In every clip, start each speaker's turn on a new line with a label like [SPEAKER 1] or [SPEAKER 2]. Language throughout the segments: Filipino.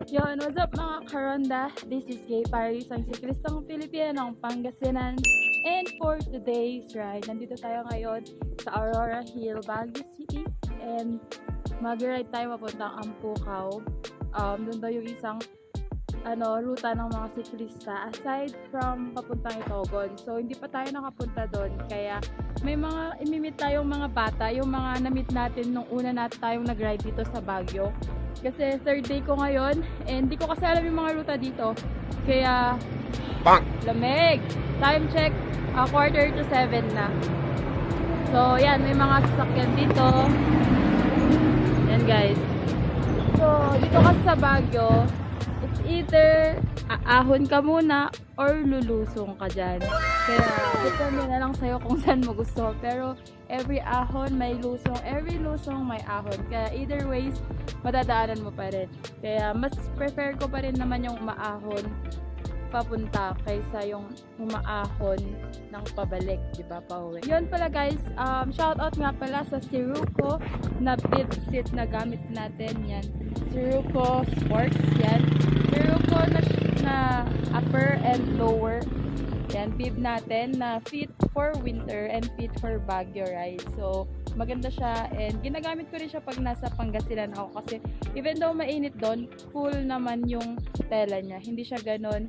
[SPEAKER 1] Yon, what's up mga karonda? This is Gay Paris, ang siklistang Pilipino ng Pangasinan. And for today's ride, nandito tayo ngayon sa Aurora Hill, Baguio City. And mag-ride tayo papuntang Ampukaw. Doon daw yung isang ruta ng mga siklista aside from papuntang Itogon. So hindi pa tayo nakapunta doon. Kaya may mga imimit tayong mga bata, yung mga na-meet natin nung una natin tayong nag-ride dito sa Baguio. Kasi third day ko ngayon, and hindi ko kasi alam yung mga ruta dito. Kaya, lamig! Time check, 6:45 na. So, yan, may mga sasakyan dito. Yan guys. So, dito kasi sa Baguio, it's either aahon ka muna or lulusong ka dyan. Kaya, depende na lang sa'yo kung saan mo gusto. Pero, every ahon may lusong, every lusong may ahon. Kaya, either ways, madadaanan mo pa rin. Kaya, mas prefer ko pa rin naman yung umaahon papunta kaysa yung umaahon ng pabalik, di ba, pauwi. Yun pala guys, shoutout nga pala sa Sirocco na bib seat na gamit natin. Yan, Sirocco Sports, yan. Sirocco na upper and lower. Yan, bib natin na fit for winter and fit for Baguio ride. So, maganda siya and ginagamit ko rin siya pag nasa Pangasinan ako kasi even though mainit doon, cool naman yung tela niya. Hindi siya ganon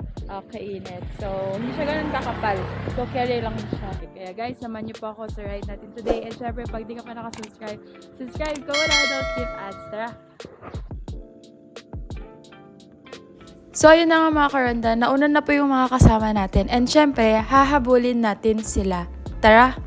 [SPEAKER 1] kainit. So, hindi siya ganon kakapal. So, carry lang siya. Kaya guys, naman niyo po ako sa ride natin today. And syempre, pag di ka pa nakasubscribe, subscribe ko. Wala daw skip ads. Tara!
[SPEAKER 2] So, ayun na nga mga karonda, nauna na po yung mga kasama natin. And syempre, hahabulin natin sila. Tara!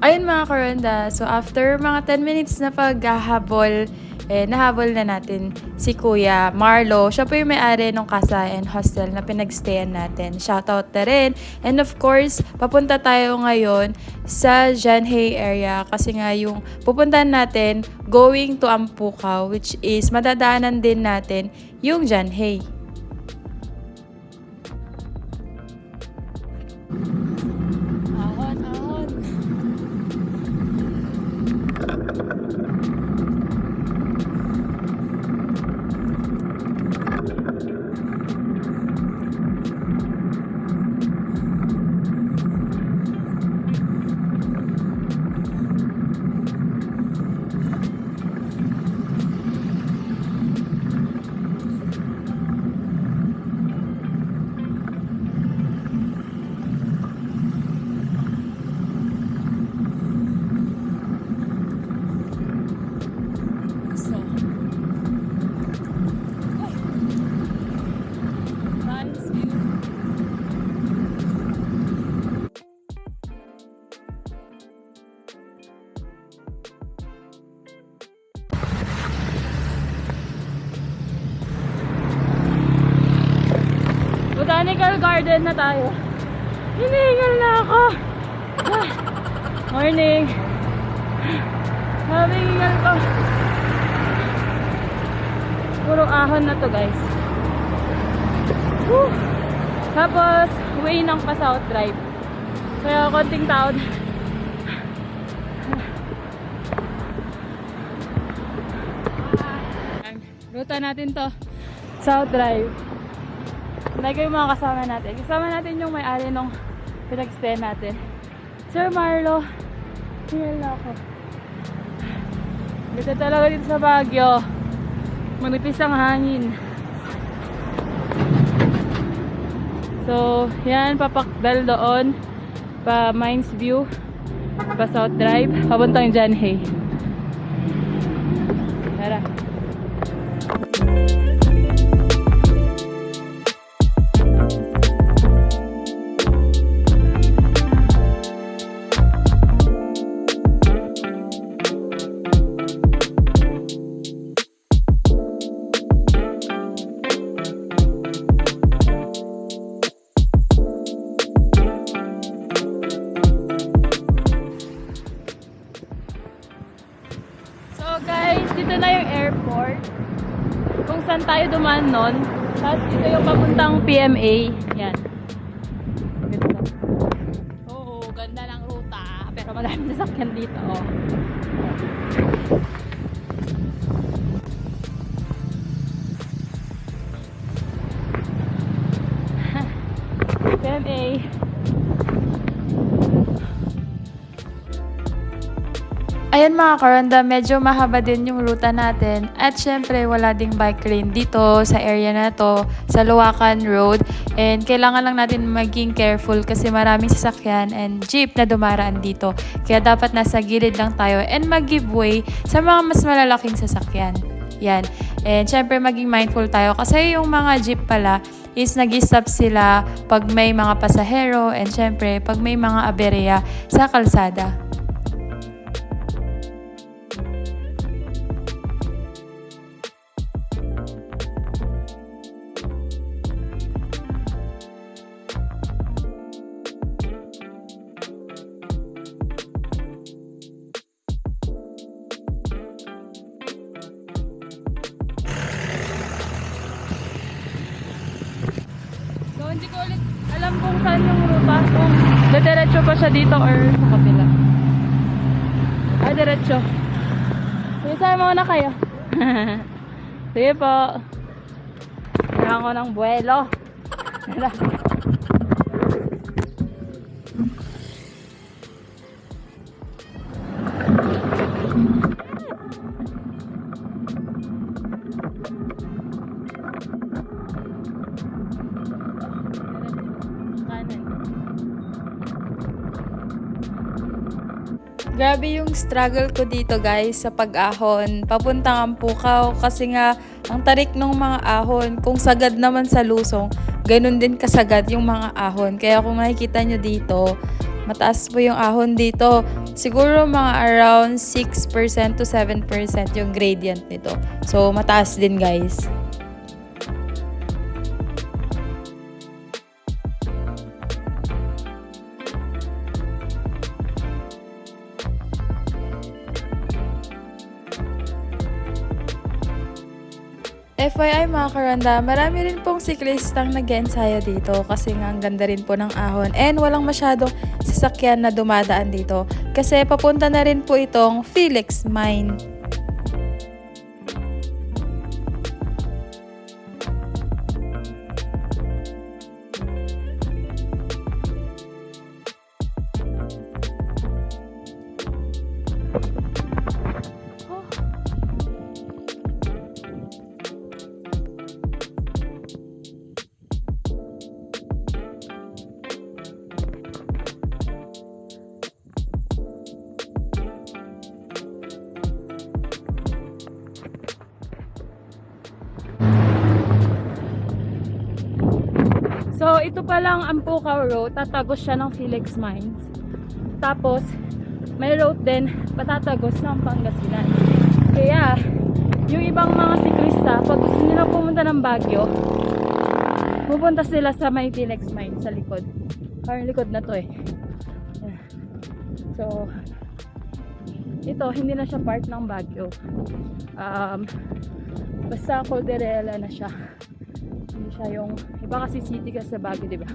[SPEAKER 2] Ayun mga karonda, so after mga 10 minutes na paghahabol, nahabol na natin si Kuya Marlo. Siya po yung may-ari ng casa and hostel na pinagstayan natin. Shoutout na rin. And of course, papunta tayo ngayon sa Janhay area kasi nga yung pupuntahan natin going to Ampukaw, which is madadaanan din natin yung Janhay.
[SPEAKER 1] Botanical Garden na tayo. Hinihingal na ako. Morning. Hingal ko. Puro ahon na to guys. Woo! Tapos, way ng pa-South Drive. Kaya konting tao. Ruta natin to. South Drive. Lagay yung mga kasama natin. Kasama natin yung may-ari nung pinag-stay natin. Sir Marlo. Hingal na ako. Dito talaga dito sa Baguio. Manipis ang hangin. So, yan. Papakdal doon. Pa Mines View. Pa South Drive. Papuntang Janhay. Tara. tayo dumaan nun. Tapos ito yung papuntang PMA. Yan. Ganda. Oo, ganda ng ruta. Pero maraming sasakyan dito. Oh. PMA.
[SPEAKER 2] Ayan mga karonda, medyo mahaba din yung ruta natin at syempre wala ding bike lane dito sa area na to, sa Luwakan Road, and kailangan lang natin maging careful kasi maraming sasakyan and jeep na dumaraan dito, kaya dapat nasa gilid lang tayo and mag-give way sa mga mas malalaking sasakyan. Yan, and syempre maging mindful tayo kasi yung mga jeep pala is nag-stop sila pag may mga pasahero and syempre pag may mga aberya sa kalsada.
[SPEAKER 1] So, hindi ko ulit alam kung saan yung ruta. Kung diretso pa siya dito or sa kapila. Ay, diretso. Sige, sama mo na kayo. Sige po. Kailangan ko ng buwelo.
[SPEAKER 2] Grabe yung struggle ko dito guys sa pag-ahon. Papuntang Ampukaw kasi nga ang tarik ng mga ahon. Kung sagad naman sa lusong, ganun din kasagad yung mga ahon. Kaya kung makikita nyo dito, mataas po yung ahon dito. Siguro mga around 6% to 7% yung gradient nito. So mataas din guys. FYI mga karanda, marami rin pong siklistang nag-ensayo dito kasi nga ang ganda rin po ng ahon and walang masyadong sasakyan na dumadaan dito kasi papunta na rin po itong Felix Mine.
[SPEAKER 1] So, ito pa lang ang Ampukaw Road, tatagos siya ng Felix Mines. Tapos, may road din, patatagos ng Pangasinan. Kaya, yung ibang mga siklista, pag gusto nila pumunta ng Baguio, pupunta sila sa may Felix Mines sa likod. Parang likod na to eh. So, ito, hindi na siya part ng Baguio. Basta Calderela na siya. Hindi siya yung iba kasi city ka sa Baguio, di ba?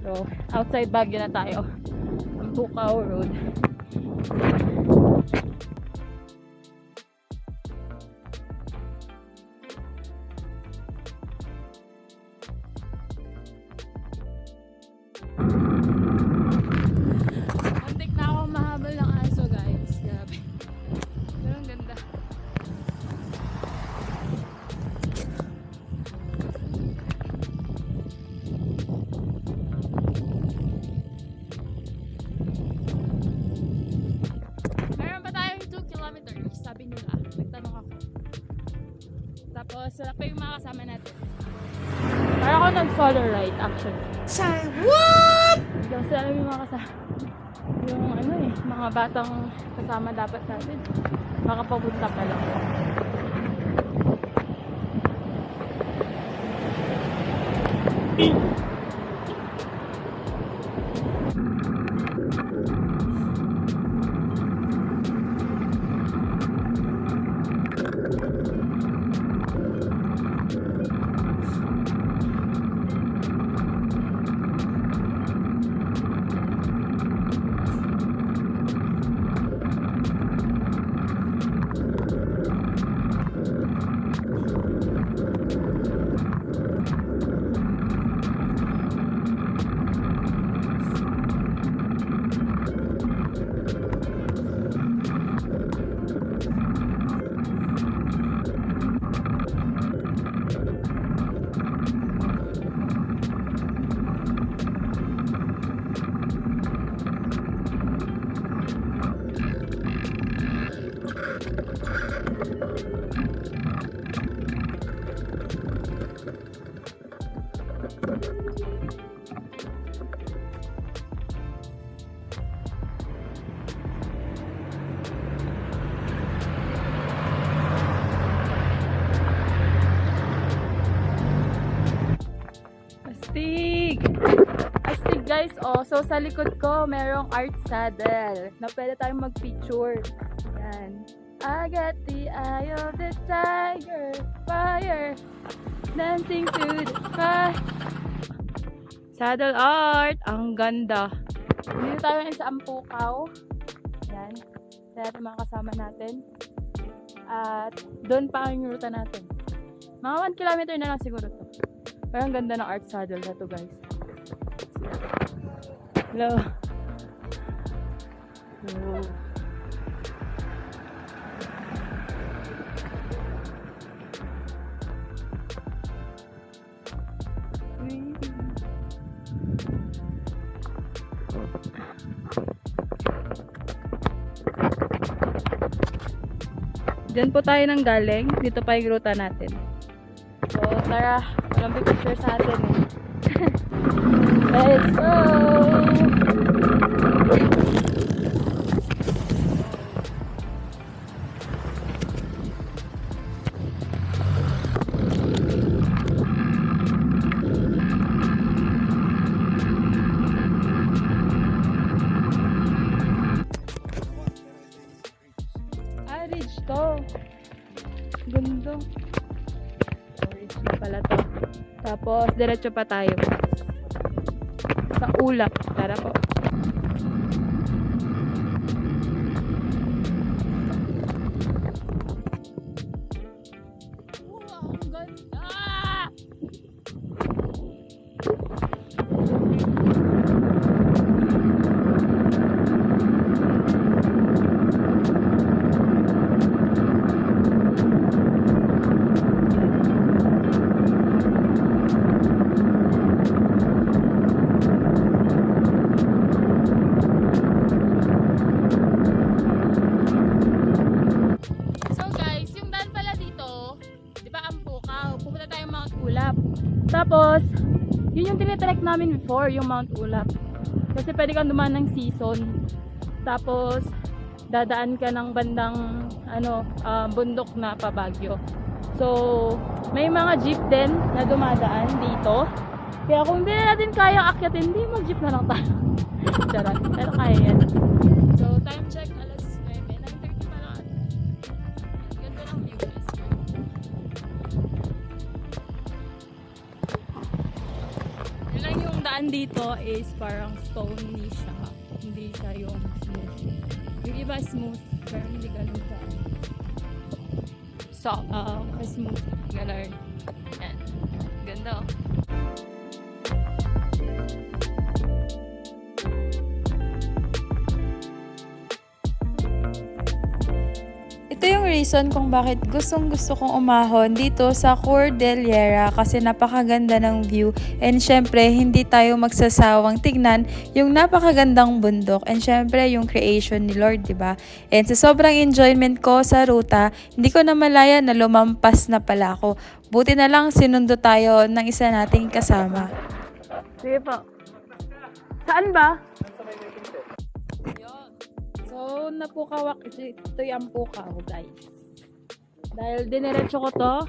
[SPEAKER 1] So, outside Baguio na tayo. Ampukaw Road. Muntik na ako mahabol ng aso, guys. Grabe. Pero ang ganda. Meron pa tayong 2 kilometers, sabi nila. Nagtanong ako. Tapos, wala pa yung mga kasama natin. Para ako nag-solo ride, actually.
[SPEAKER 3] Say what?
[SPEAKER 1] Hindi kasi alam yung mga kasama. Yung ano eh, mga batang kasama dapat natin. Makapapunta pa lang. guys, oh, so sa likod ko, merong art saddle na pwede tayong mag-picture. Yan. I got the eye of the tiger, fire, dancing to the fire. Saddle art, ang ganda. Dito tayo ngayon sa Ampukaw. Yan. Kaya natin mga kasama natin. At doon pa ang ruta natin. Mga 1 kilometer na lang siguro to. Pero ang ganda ng art saddle na to, guys. Hello. Hello. Diyan po tayo nang galing. Dito pa yung ruta natin. So, tara. Walang picture sa atin eh. Let's go! Ridge to. Ganda. Ridge na pala to. Tapos, diretso pa tayo. Sa ulap. Tara po. Wow, ang ganda! Tapos, yun yung tinitrek namin before, yung Mount Ulap. Kasi pwede kang dumaan ng season. Tapos, dadaan ka ng bandang bundok na pa Baguio. So, may mga jeep din na dumadaan dito. Kaya kung hindi natin kayang akyatin, hindi mag-jeep na lang tayo. Charot. Pero kaya yan. So, time check, alas 9. 9:30 pa lang. Ganda ng view, guys. Yun lang yung daan dito is parang stony siya. Hindi siya yung smooth. Yung iba smooth, pero hindi ganun siya. So, smooth. Ganun. Yan. Ganda.
[SPEAKER 2] Ito yung reason kung bakit gustong-gusto kong umahon dito sa Cordillera kasi napakaganda ng view and syempre hindi tayo magsasawang tignan yung napakagandang bundok and syempre yung creation ni Lord, diba? And sa sobrang enjoyment ko sa ruta, hindi ko na malaya na lumampas na pala ako. Buti na lang sinundo tayo ng isa nating kasama.
[SPEAKER 1] Sige po. Saan ba? So, napukawak. Ito yung pukaw, guys. Dahil diniretso ko to,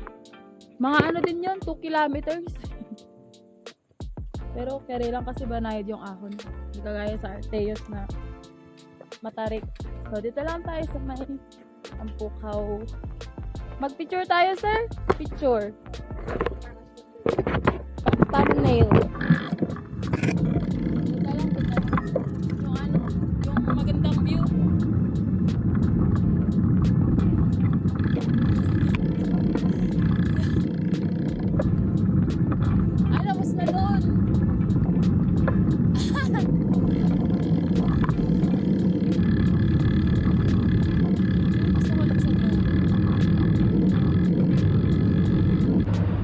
[SPEAKER 1] mga ano din yun, 2 kilometers. Pero kaya lang kasi banayad yung ahon. Hindi kagaya sa Arteos na matarik. So, dito lang tayo sa may Ampukaw. Mag-picture tayo, sir? Picture. Thumbnail. Yung magandang view. Ay, labas na doon.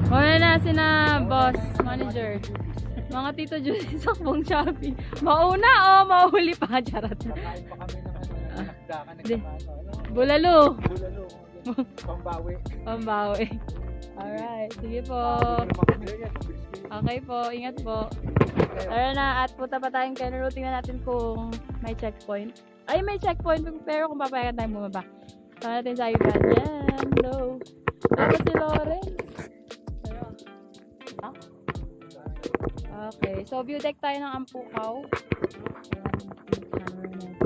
[SPEAKER 1] Wala na sina boss, manager. Mga Tito Judy sa Bong Shopee. Mauna mahuli pa. Charot.
[SPEAKER 3] Kain pa kami ng nagdakan
[SPEAKER 1] Bulalo.
[SPEAKER 3] Bulalo. Pambawi.
[SPEAKER 1] Pambawi. Alright. Sige po. Okay po. Ingat po. Tara na. At punta pa tayong Kenro. Tingnan natin kung may checkpoint. Ay, may checkpoint. Pero kung papayagan tayo bumaba. Tara natin sa iba. Yan. Hello. Tara si Lawrence. Okay, so view deck tayo ng Ampukaw. Ayan, yung camera natin.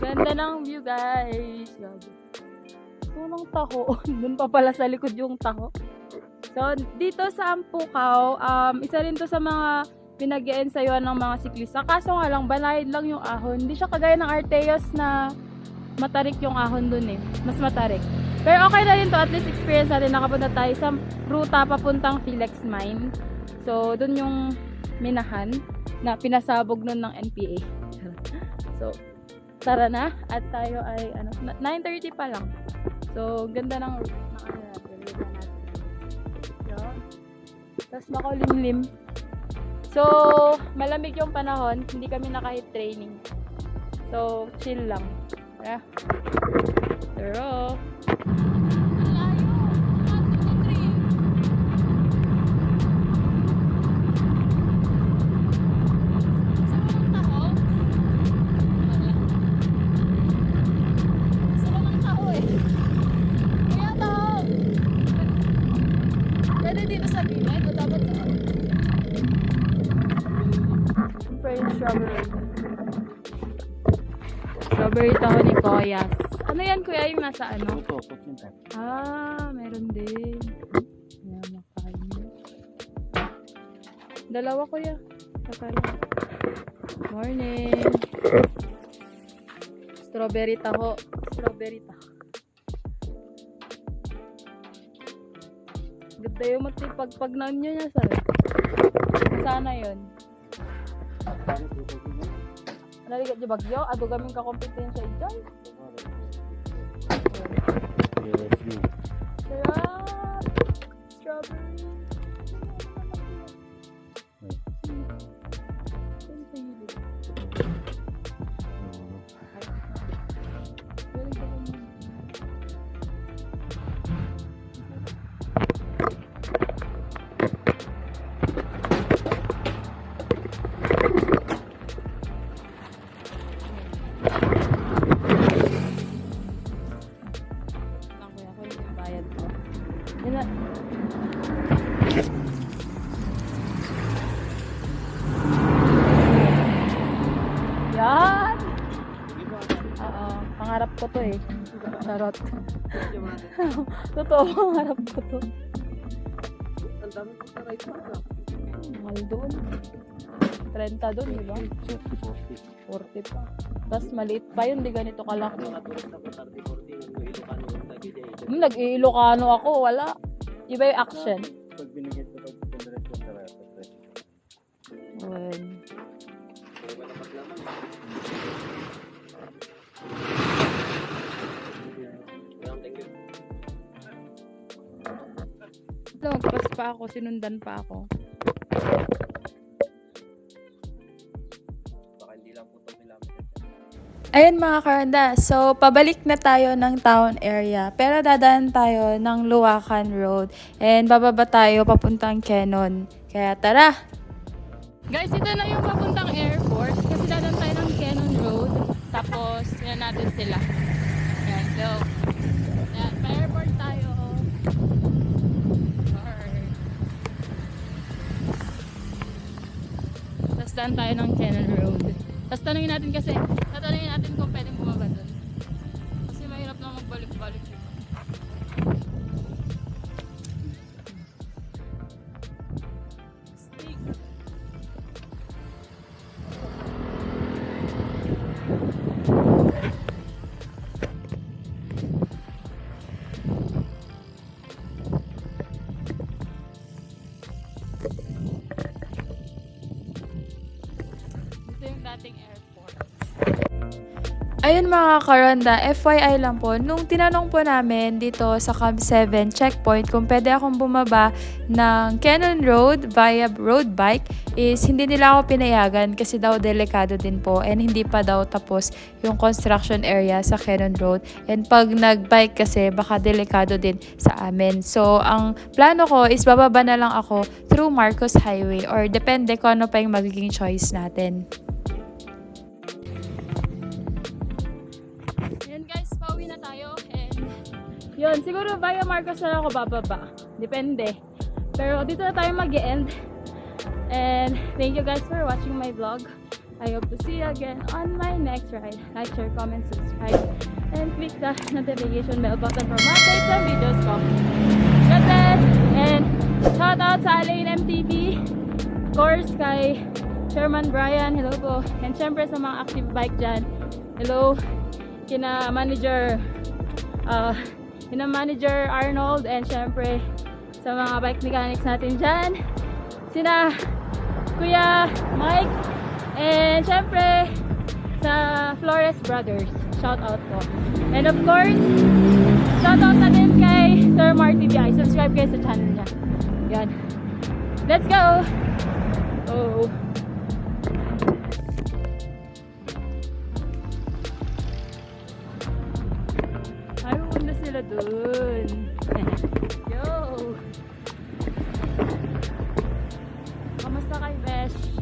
[SPEAKER 1] Ganda ng view, guys. Grabe. Punong taho. Doon pa pala sa likod yung taho. So, dito sa Ampukaw, isa rin to sa mga pinag-i-ensayuan ng mga siklista. Kaso nga lang, banayad lang yung ahon. Hindi siya kagaya ng Arteos na matarik yung ahon dun eh. Mas matarik. Pero okay na rin to. At least experience natin. Nakapunta tayo sa ruta papuntang Philex Mine. So, dun yung minahan na pinasabog nun ng NPA. So, tara na. At tayo ay, 9:30 pa lang. So, ganda ng natin. Yan. Tapos makulimlim. So, malamig yung panahon. Hindi kami naka-heat training. So, chill lang. Yeah. Pero, strawberry taho ni Koyas. Ano yan, kuya? Yung nasa ano?
[SPEAKER 3] Ito, pupunta.
[SPEAKER 1] Meron din. Ayan, makain mo. Dalawa, kuya. Morning. Strawberry taho. Strawberry taho. Ganda yung matipag na nyo niya, sir. Sana yun. Naligat di bagyo, ado gaming kakompetensya dyan. Sarap! Strawberry. Yan! Oo, pangarap ko to eh. Charot. Totoo, pangarap ko to.
[SPEAKER 3] Ang dami ko sa right back.
[SPEAKER 1] Mahal doon. 30 doon, di ba? 40 pa. Tapos maliit pa yun, di ganito kalaki. Nag-iilocano ako, wala. Iba yung action.
[SPEAKER 3] Pag binigyan ko pag pindiretso sa right.
[SPEAKER 1] Well. Magpas pa ako, sinundan pa ako.
[SPEAKER 3] Baka hindi lang po 2 kilometers.
[SPEAKER 2] Ayan mga karanda, so pabalik na tayo ng town area. Pero dadaan tayo ng Luwakan Road. And bababa tayo papuntang Kenon. Kaya tara!
[SPEAKER 1] Guys, ito na yung papuntang airport. Kasi dadaan tayo ng Kenon Road. Tapos, yan natin sila. Yan, so, yan, pa-airport tayo. Tapos daan tayo ng Kenon Road. Tapos tatanungin natin kung pwedeng bumaba doon. Kasi mahirap na magbalik-balik dito. Stick. Ito yung dating airport.
[SPEAKER 2] Ayun mga karanda, FYI lang po, nung tinanong po namin dito sa Camp 7 checkpoint kung pwede akong bumaba ng Kenon Road via road bike is hindi nila ako pinayagan kasi daw delikado din po and hindi pa daw tapos yung construction area sa Kenon Road and pag nag-bike kasi baka delikado din sa amin. So, ang plano ko is bababa na lang ako through Marcos Highway or depende kung ano pa yung magiging choice natin.
[SPEAKER 1] Yun, siguro via Marcos na lang ako bababa. Depende. Pero dito na tayo mag-end. And thank you guys for watching my vlog. I hope to see you again on my next ride. Like, share, comment, subscribe, and click the notification bell button for more updates and videos ko. God bless! And shout out sa Alain MTV. Of course, kay Chairman Brian. Hello po. And syempre sa mga active bike dyan. Hello. Kina Manager Arnold. And syempre sa mga bike mechanics natin dyan. Sina Kuya Mike. And syempre sa Flores Brothers. Shout out po. And of course, shout out na din kay Sir Marty DI. Subscribe kayo sa channel niya. Yan. Let's go! Oh. Ay, na sila dun. Yo! Kamusta kay Besh?